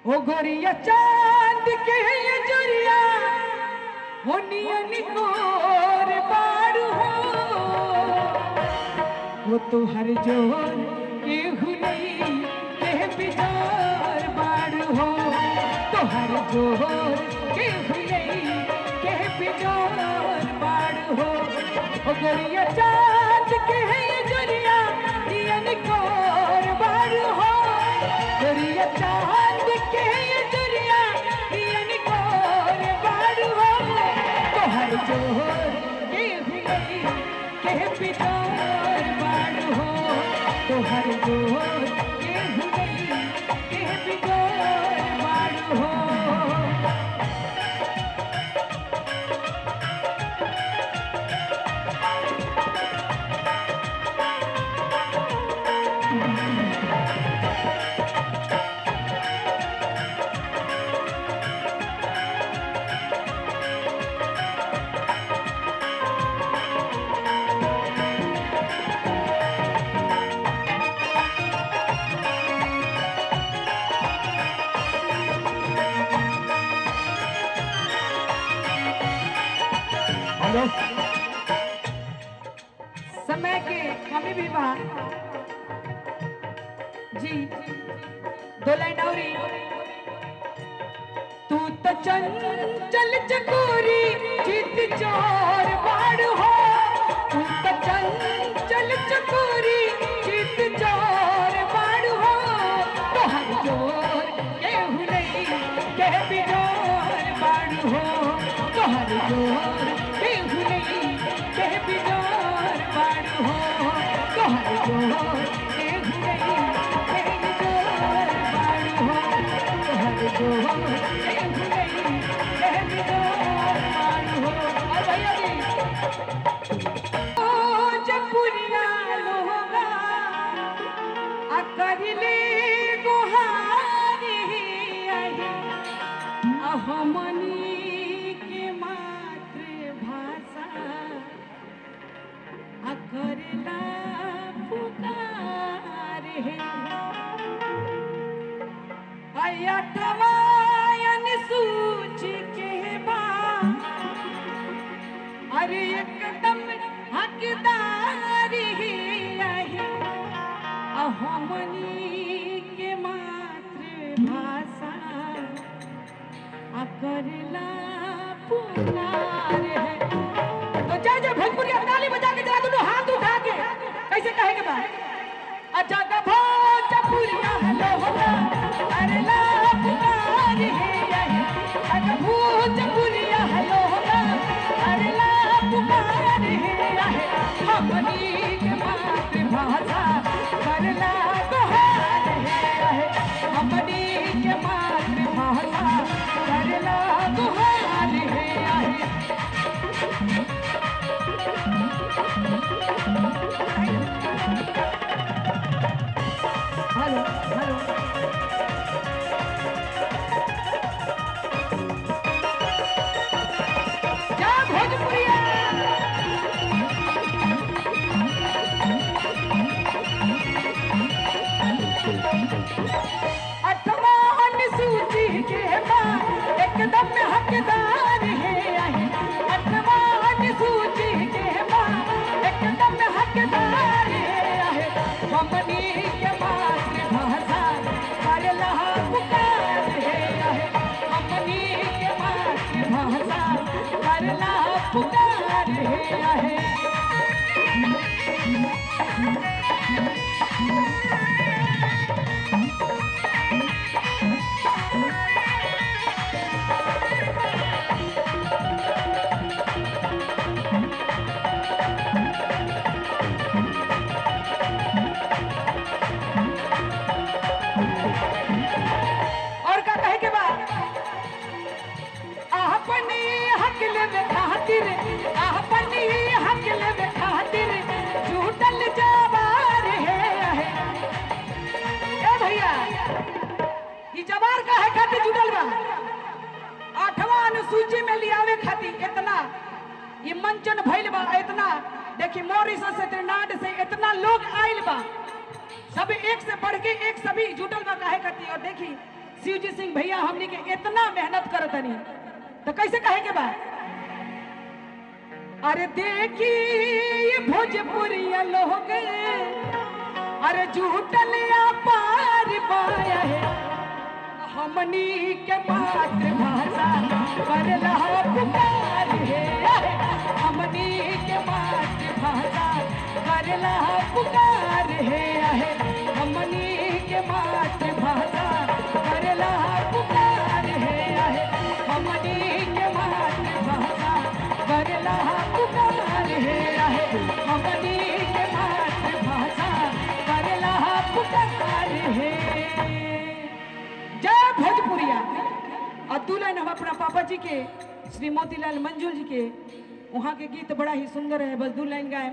ओ गोरिया चांद के ये जुरिया होनियन कोर बारू हो वो तो हर जोर के हुनई के बिजार बारू हो तो हर जोर के हुनई के बिजार बारू हो ओ गोरिया चांद के ये जुरिया होनियन कोर बारू हो गोरिया चांद के ये दुनिया दियन कोर बारू हो तो हर जोर के हुनई के बिजार बारू हो तो हर जोर के हुनई के बिजार बारू हो समय के कमी भी बा जी दो लाइन और तू तो चंचल चकोरी चित चोर बाड़ हो तू तो चंचल चकोरी चित चोर बाड़ हो तो हर जोर के हुनई के बिजार बाड़ हो तो हर जोर के हुनई के बिजार बाड़ हो तो हर जोर के हुनई के बिजार बाड़ हो तो हर जोर के हुनई के बिजार बाड़ हो और भैया जी ओ जपुरिया लोगा अकरिले गोहारी आई अहमनी के मातृभाषा अकरला पुकार है अयठवायन सूची के बा अरे एकदम हकदारी है अहमनी के मातृभाषा अकरला पुकार है तो जय जय भोजपुरी ताली बजा के जरा दोनों हाथ उठा के कैसे कहेंगे बात अच्छा का भोजपुरिया हेलो होला अरे ला पुकार है अच्छा भोजपुरिया हेलो होला अरे ला पुकार है अपनी के मातृभाषा करला गुहार है अपनी के मातृभाषा करला गुहार है हेलो हेलो क्या भोजपुरिया अठवान सूची के बाद एकदम हकदार है अठवान सूची के बाद एकदम हकदार है हमनी के मातृभाषा करला पुकार है हमनी के मातृभाषा करला पुकार है और का कहे के बाद अपनी हक लेवे खातिर अपनी हक लेवे खातिर झूठल जवार है ए भैया ई जवार का है खातिर जुटल बा आठवां अनुसूची में लियावे खातिर इतना ये मंचन भइल बा इतना देखी मॉरिशस से त्रिनाड से इतना लोग आइल बा सब एक से बढ़ के एक सभी जुटल बा काहे खातिर और देखी शिवजी सिंह भैया हमनी के इतना मेहनत करतनी तो कैसे कहे के बा? अरे देखी ये भोजपुरिया लोग अरे झूठल या पार पाया है, हमनी के मातृभाषा करला पुकार है, हमनी के मातृभाषा करला पुकार है, हमनी के मातृभाषा करला पुकार है, हमनी के मातृभाषा करला पुकार है, हमनी के मातृभाषा करला पुकार है। जय भोजपुरिया। और दुल्हन हम अपना पापा जी के श्री मोतीलाल मंजुल जी के वहाँ के गीत बड़ा ही सुंदर है, बस 2 लाइन गाए।